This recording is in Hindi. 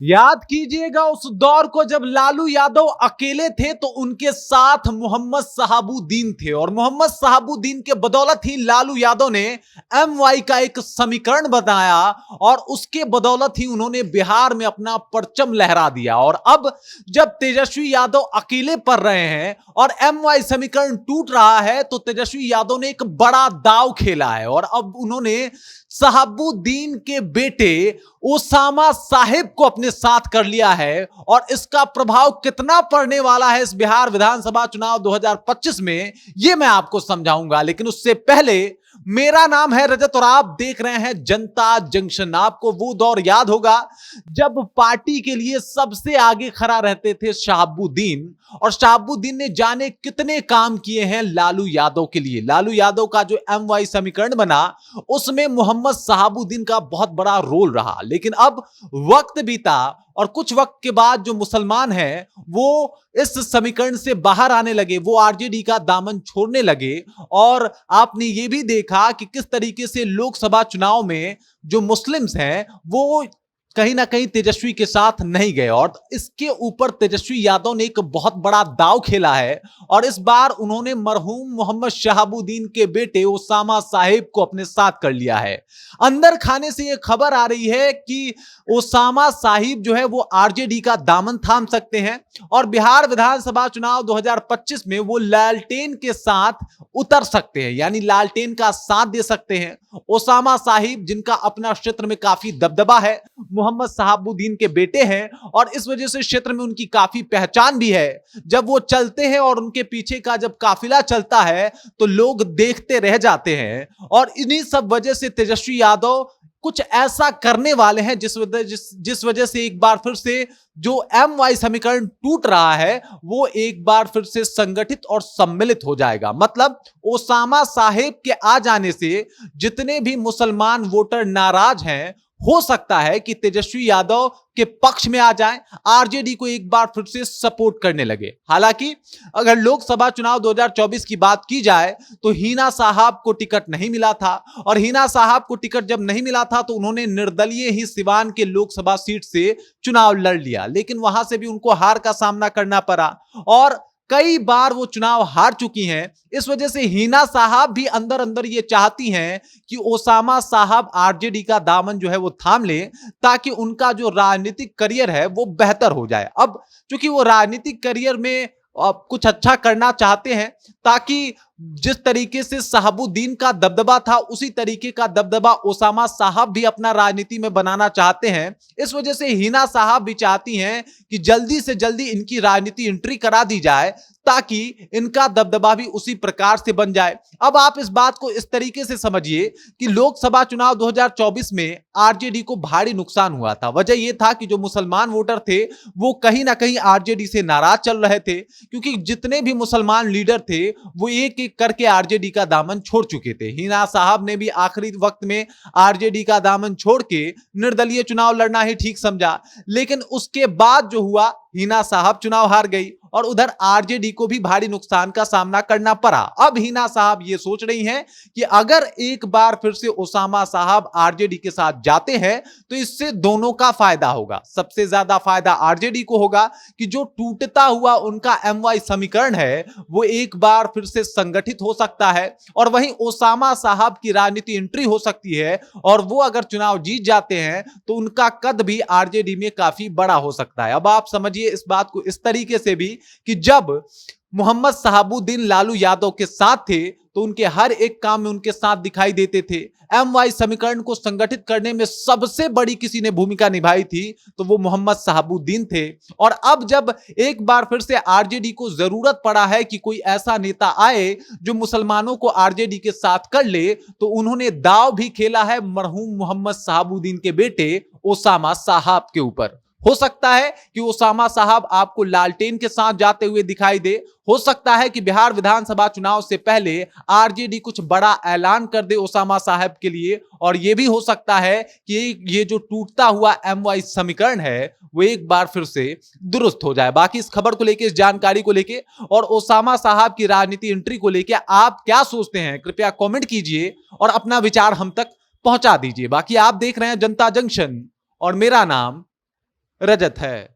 याद कीजिएगा उस दौर को जब लालू यादव अकेले थे तो उनके साथ मोहम्मद शहाबुद्दीन थे और मोहम्मद शहाबुद्दीन के बदौलत ही लालू यादव ने एमवाई का एक समीकरण बनाया और उसके बदौलत ही उन्होंने बिहार में अपना परचम लहरा दिया। और अब जब तेजस्वी यादव अकेले पड़ रहे हैं और एमवाई समीकरण टूट रहा है तो तेजस्वी यादव ने एक बड़ा दांव खेला है और अब उन्होंने शहाबुद्दीन के बेटे ओसामा साहिब को अपने साथ कर लिया है। और इसका प्रभाव कितना पड़ने वाला है इस बिहार विधानसभा चुनाव 2025 में, यह मैं आपको समझाऊंगा। लेकिन उससे पहले, मेरा नाम है रजत और आप देख रहे हैं जनता जंक्शन। आपको वो दौर याद होगा जब पार्टी के लिए सबसे आगे खड़ा रहते थे शहाबुद्दीन, और शहाबुद्दीन ने जाने कितने काम किए हैं लालू यादव के लिए। लालू यादव का जो एमवाई समीकरण बना उसमें मोहम्मद शहाबुद्दीन का बहुत बड़ा रोल रहा। लेकिन अब वक्त बीता और कुछ वक्त के बाद जो मुसलमान हैं वो इस समीकरण से बाहर आने लगे, वो आरजेडी का दामन छोड़ने लगे। और आपने ये भी देखा कि किस तरीके से लोकसभा चुनाव में जो मुस्लिम्स हैं वो कहीं ना कहीं तेजस्वी के साथ नहीं गए। और इसके ऊपर तेजस्वी यादव ने एक बहुत बड़ा दांव खेला है और इस बार उन्होंने मरहूम मोहम्मद शहाबुद्दीन के बेटे ओसामा साहिब को अपने साथ कर लिया है। अंदर खाने से यह खबर आ रही है कि ओसामा साहिब जो है वो आरजेडी का दामन थाम सकते हैं और बिहार विधानसभा चुनाव 2025 में वो लालटेन के साथ उतर सकते हैं, यानी लालटेन का साथ दे सकते हैं। ओसामा साहिब जिनका अपना क्षेत्र में काफी दबदबा है, मोहम्मद शहाबुद्दीन के बेटे हैं और इस वजह से क्षेत्र में उनकी काफी पहचान भी है। जब वो चलते हैं और उनके पीछे का जब काफिला चलता है तो लोग देखते रह जाते हैं। और इन्हीं सब वजह से तेजस्वी यादव कुछ ऐसा करने वाले हैं जिस वजह से एक बार फिर से जो एमवाई समीकरण टूट रहा है वो एक बार फिर से संगठित और सम्मिलित हो जाएगा। मतलब ओसामा साहिब के आ जाने से जितने भी मुसलमान वोटर नाराज हैं, हो सकता है कि तेजस्वी यादव के पक्ष में आ जाएं, आरजेडी को एक बार फिर से सपोर्ट करने लगे। हालांकि अगर लोकसभा चुनाव 2024 की बात की जाए तो हिना साहब को टिकट नहीं मिला था और हिना साहब को टिकट जब नहीं मिला था तो उन्होंने निर्दलीय ही सिवान के लोकसभा सीट से चुनाव लड़ लिया, लेकिन वहां से भी उनको हार का सामना करना पड़ा और कई बार वो चुनाव हार चुकी हैं। इस वजह से हिना साहब भी अंदर अंदर ये चाहती हैं कि ओसामा साहब आरजेडी का दामन जो है वो थाम ले ताकि उनका जो राजनीतिक करियर है वो बेहतर हो जाए। अब चूंकि वो राजनीतिक करियर में कुछ अच्छा करना चाहते हैं ताकि जिस तरीके से शहाबुद्दीन का दबदबा था उसी तरीके का दबदबा ओसामा साहब भी अपना राजनीति में बनाना चाहते हैं। इस वजह से हिना साहब भी चाहती हैं कि जल्दी से जल्दी इनकी राजनीति एंट्री करा दी जाए ताकि इनका दबदबा भी उसी प्रकार से बन जाए। अब आप इस बात को इस तरीके से समझिए कि लोकसभा चुनाव 2024 में आरजेडी को भारी नुकसान हुआ था। वजह यह था कि जो मुसलमान वोटर थे वो कहीं ना कहीं आरजेडी से नाराज चल रहे थे, क्योंकि जितने भी मुसलमान लीडर थे वो एक एक करके आरजेडी का दामन छोड़ चुके थे। हिना साहब ने भी आखिरी वक्त में आरजेडी का दामन छोड़ के निर्दलीय चुनाव लड़ना ही ठीक समझा, लेकिन उसके बाद जो हुआ हिना साहब चुनाव हार गई और उधर आरजेडी को भी भारी नुकसान का सामना करना पड़ा। अब हिना साहब ये सोच रही हैं कि अगर एक बार फिर से ओसामा साहब आरजेडी के साथ जाते हैं तो इससे दोनों का फायदा होगा। सबसे ज्यादा फायदा आरजेडी को होगा कि जो टूटता हुआ उनका एमवाई समीकरण है वो एक बार फिर से संगठित हो सकता है और वहीं ओसामा साहब की राजनीति एंट्री हो सकती है और वो अगर चुनाव जीत जाते हैं तो उनका कद भी आरजेडी में काफी बड़ा हो सकता है। अब आप समझिए इस बात को इस तरीके से भी कि जब मोहम्मद शहाबुद्दीन लालू यादव के साथ थे तो उनके हर एक काम में उनके साथ दिखाई देते थे। एमवाई समीकरण को संगठित करने में सबसे बड़ी किसी ने भूमिका निभाई थी तो वो मोहम्मद शहाबुद्दीन थे। और अब जब एक बार फिर से आरजेडी को जरूरत पड़ा है कि कोई ऐसा नेता आए जो मुसलमानों को आरजेडी के साथ कर ले, तो उन्होंने दांव भी खेला है मरहूम मोहम्मद शहाबुद्दीन के बेटे ओसामा साहब के ऊपर। हो सकता है कि ओसामा साहब आपको लालटेन के साथ जाते हुए दिखाई दे, हो सकता है कि बिहार विधानसभा चुनाव से पहले आरजेडी कुछ बड़ा ऐलान कर दे ओसामा साहब के लिए, और यह भी हो सकता है कि ये जो टूटता हुआ एमवाई समीकरण है वो एक बार फिर से दुरुस्त हो जाए। बाकी इस खबर को लेके, इस जानकारी को लेके और ओसामा साहब की राजनीति एंट्री को लेके आप क्या सोचते हैं, कृपया कमेंट कीजिए और अपना विचार हम तक पहुंचा दीजिए। बाकी आप देख रहे हैं जनता जंक्शन और मेरा नाम रजत है।